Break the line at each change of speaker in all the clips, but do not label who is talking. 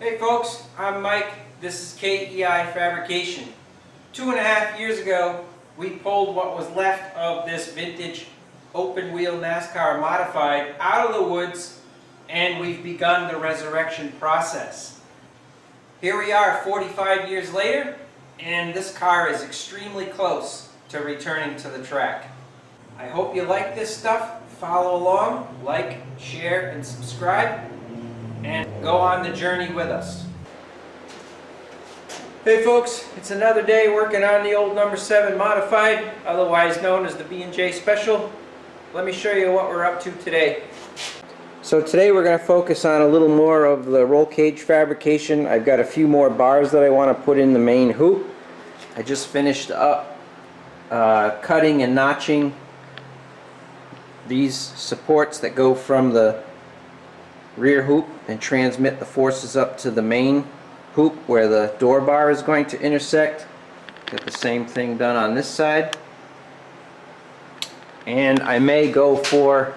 Hey folks, I'm Mike. This is KEI Fabrication. 2.5 years ago, we pulled what was left of this vintage open wheel NASCAR modified out of the woods, and we've begun the resurrection process. Here we are 45 years later, and this car is extremely close to returning to the track. I hope you like this stuff. Follow along, like, share, and subscribe, and go on the journey with us. Hey folks, it's another day working on the old number 7 modified, otherwise known as the B&J Special. Let me show you what we're up to today. So today we're going to focus on a little more of the roll cage fabrication. I've got a few more bars that I want to put in the main hoop. I just finished up cutting and notching these supports that go from the rear hoop and transmit the forces up to the main hoop where the door bar is going to intersect. Get the same thing done on this side. And I may go for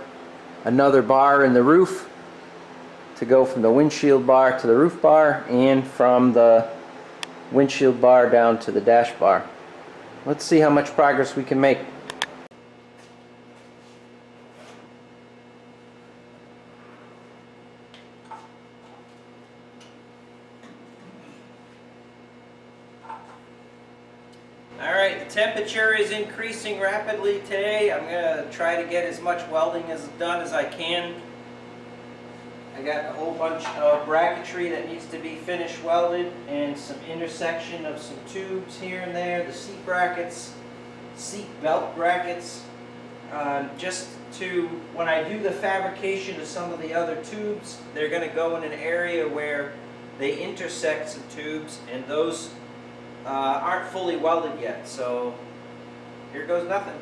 another bar in the roof to go from the windshield bar to the roof bar and from the windshield bar down to the dash bar. Let's see how much progress we can make. Alright, the temperature is increasing rapidly today. I'm going to try to get as much welding done as I can. I got a whole bunch of bracketry that needs to be finished welded and some intersection of some tubes here and there, the seat brackets, seat belt brackets. Just to, when I do the fabrication of some of the other tubes, they're going to go in an area where they intersect some tubes, and those aren't fully welded yet, so here goes nothing.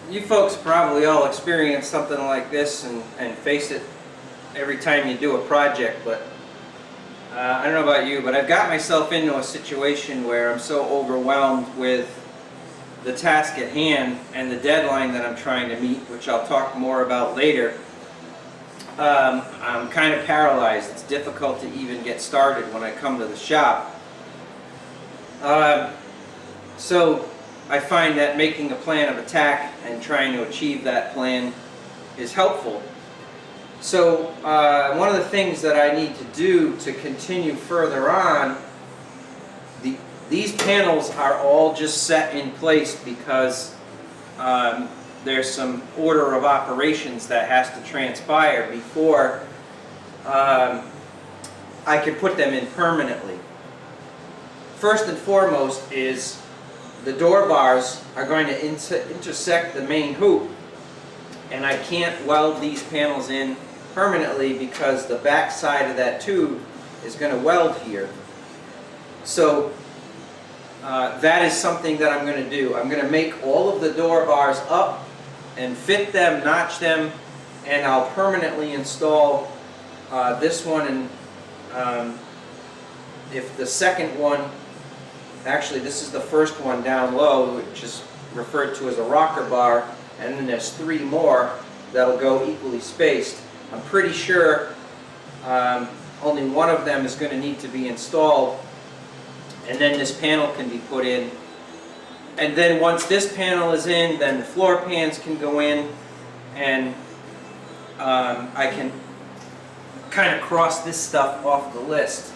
You folks probably all experience something like this and face it every time you do a project, but I don't know about you, but I've got myself into a situation where I'm so overwhelmed with the task at hand and the deadline that I'm trying to meet, which I'll talk more about later. I'm kind of paralyzed. It's difficult to even get started when I come to the shop. So I find that making a plan of attack and trying to achieve that plan is helpful. So one of the things that I need to do to continue further on, these panels are all just set in place because there's some order of operations that has to transpire before I can put them in permanently. First and foremost is the door bars are going to intersect the main hoop, and I can't weld these panels in permanently because the back side of that tube is going to weld here. So that is something that I'm going to do. I'm going to make all of the door bars up and fit them, notch them, and I'll permanently install this one. And if the second one, actually this is the first one down low, which is referred to as a rocker bar, and then there's 3 more that'll go equally spaced. I'm pretty sure only one of them is going to need to be installed, and then this panel can be put in. And then once this panel is in, then the floor pans can go in, and I can kind of cross this stuff off the list.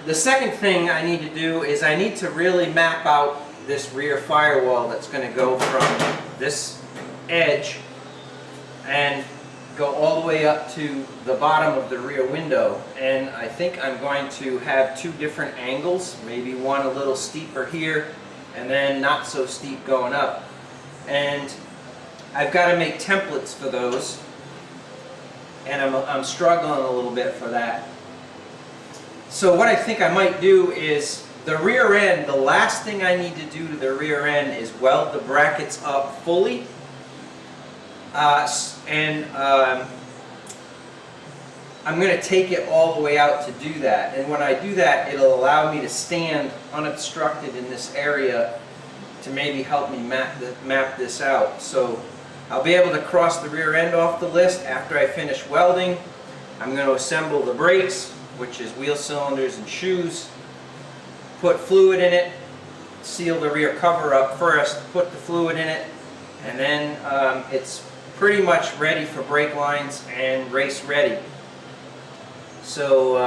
The second thing I need to do is I need to really map out this rear firewall that's going to go from this edge and go all the way up to the bottom of the rear window. And I think I'm going to have 2 different angles, maybe one a little steeper here and then not so steep going up. And I've got to make templates for those, and I'm struggling a little bit for that. So what I think I might do is the rear end, the last thing I need to do to the rear end is weld the brackets up fully. I'm going to take it all the way out to do that. And when I do that, it'll allow me to stand unobstructed in this area to maybe help me map this out. So I'll be able to cross the rear end off the list after I finish welding. I'm going to assemble the brakes, which is wheel cylinders and shoes, put fluid in it, seal the rear cover up first, put the fluid in it, and then it's pretty much ready for brake lines and race ready. So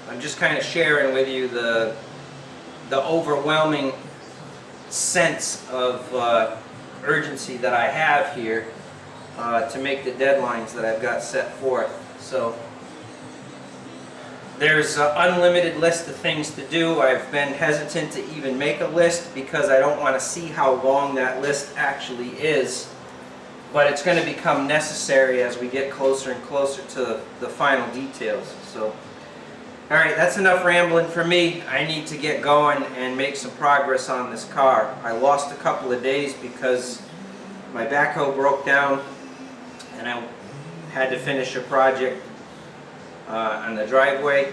I'm just kind of sharing with you the overwhelming sense of urgency that I have here to make the deadlines that I've got set forth. So there's an unlimited list of things to do. I've been hesitant to even make a list because I don't want to see how long that list actually is. But it's going to become necessary as we get closer and closer to the final details. So, alright, that's enough rambling for me. I need to get going and make some progress on this car. I lost a couple of days because my backhoe broke down and I had to finish a project on the driveway.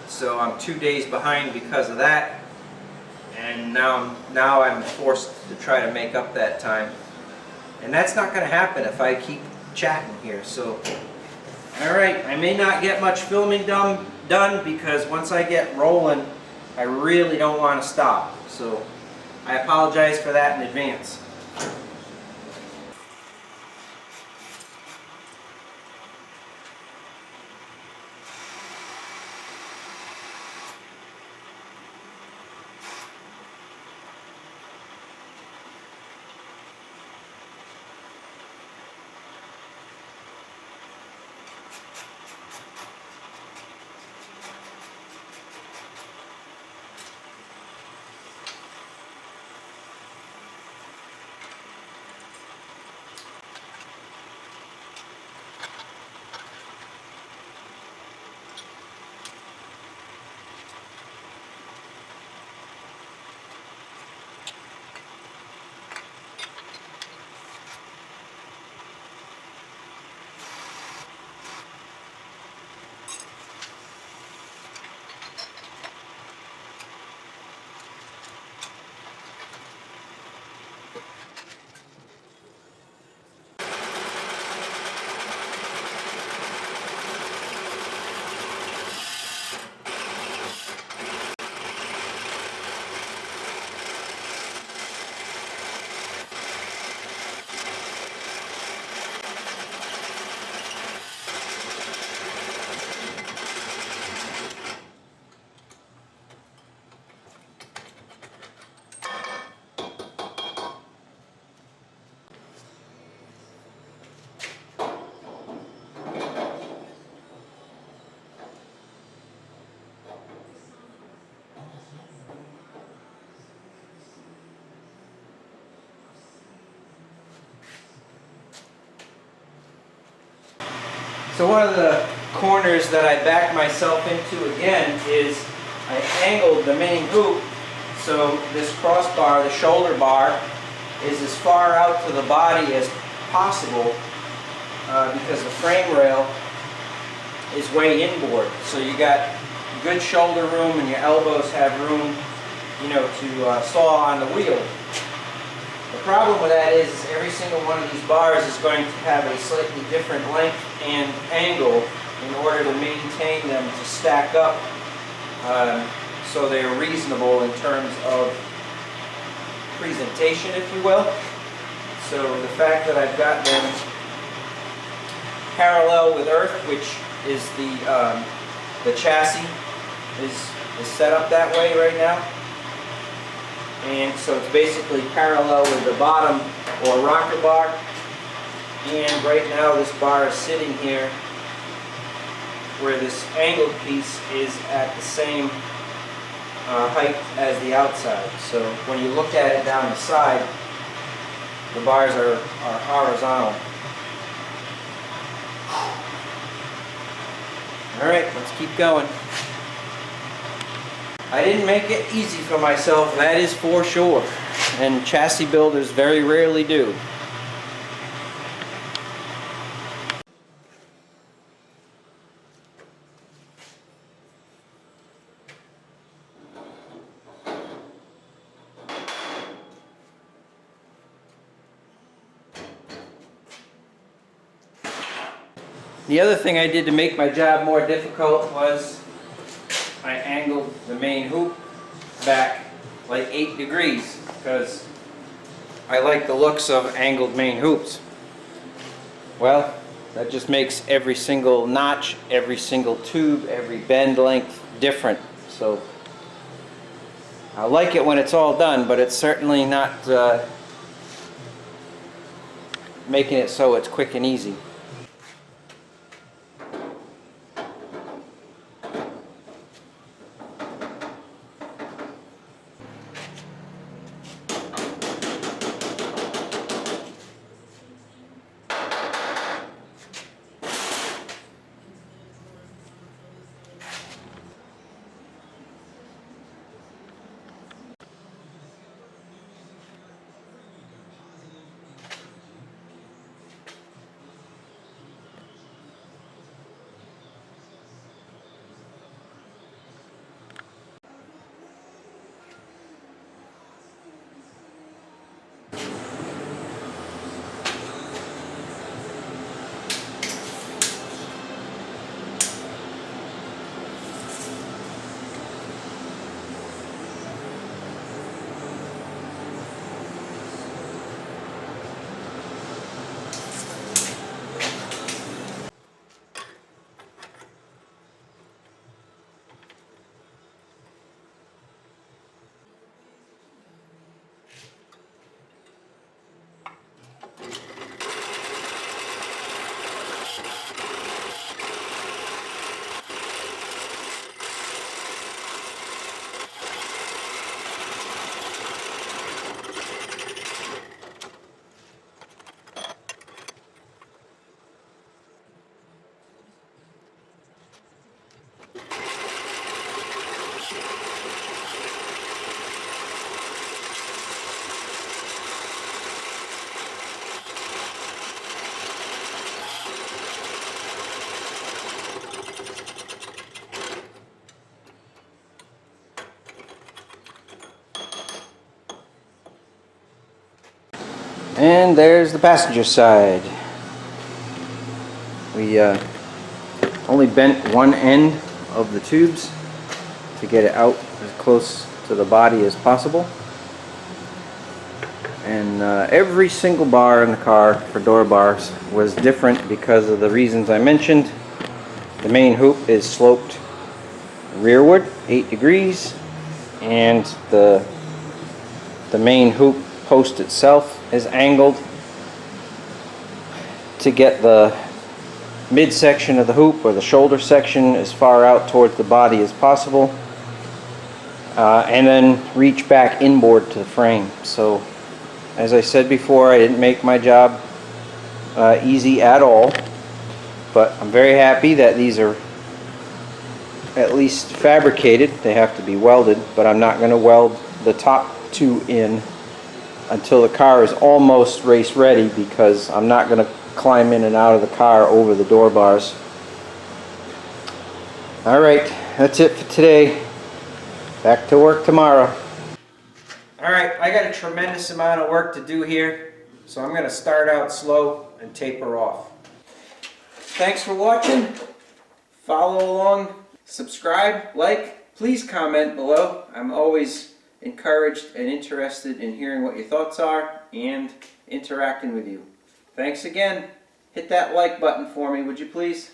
So I'm 2 days behind because of that. And now I'm forced to try to make up that time. And that's not going to happen if I keep chatting here. So, alright, I may not get much filming done because once I get rolling, I really don't want to stop. So, I apologize for that in advance. So one of the corners that I backed myself into again is I angled the main hoop so this crossbar, the shoulder bar, is as far out to the body as possible because the frame rail is way inboard. So you got good shoulder room and your elbows have room, you know, to saw on the wheel. The problem with that is every single one of these bars is going to have a slightly different length and angle in order to maintain them to stack up so they're reasonable in terms of presentation, if you will. So the fact that I've got them parallel with earth, which is the chassis is set up that way right now. And so it's basically parallel with the bottom or rocker bar. And right now this bar is sitting here where this angled piece is at the same height as the outside. So when you look at it down the side, the bars are horizontal. Alright, let's keep going. I didn't make it easy for myself, that is for sure. And chassis builders very rarely do. The other thing I did to make my job more difficult was I angled the main hoop back like 8 degrees because I like the looks of angled main hoops. Well, that just makes every single notch, every single tube, every bend length different. So I like it when it's all done, but it's certainly not making it so it's quick and easy. And there's the passenger side. We only bent one end of the tubes to get it out as close to the body as possible. And every single bar in the car for door bars was different because of the reasons I mentioned. The main hoop is sloped rearward 8 degrees, and the main hoop post itself is angled to get the midsection of the hoop or the shoulder section as far out towards the body as possible, and then reach back inboard to the frame. So as I said before, I didn't make my job easy at all. But I'm very happy that these are at least fabricated. They have to be welded, but I'm not going to weld the top two in until the car is almost race ready, because I'm not going to climb in and out of the car over the door bars. Alright, that's it for today. Back to work tomorrow. Alright, I got a tremendous amount of work to do here, so I'm going to start out slow and taper off. Thanks for watching. Follow along, subscribe, like, please comment below. I'm always encouraged and interested in hearing what your thoughts are and interacting with you. Thanks again. Hit that like button for me, would you please?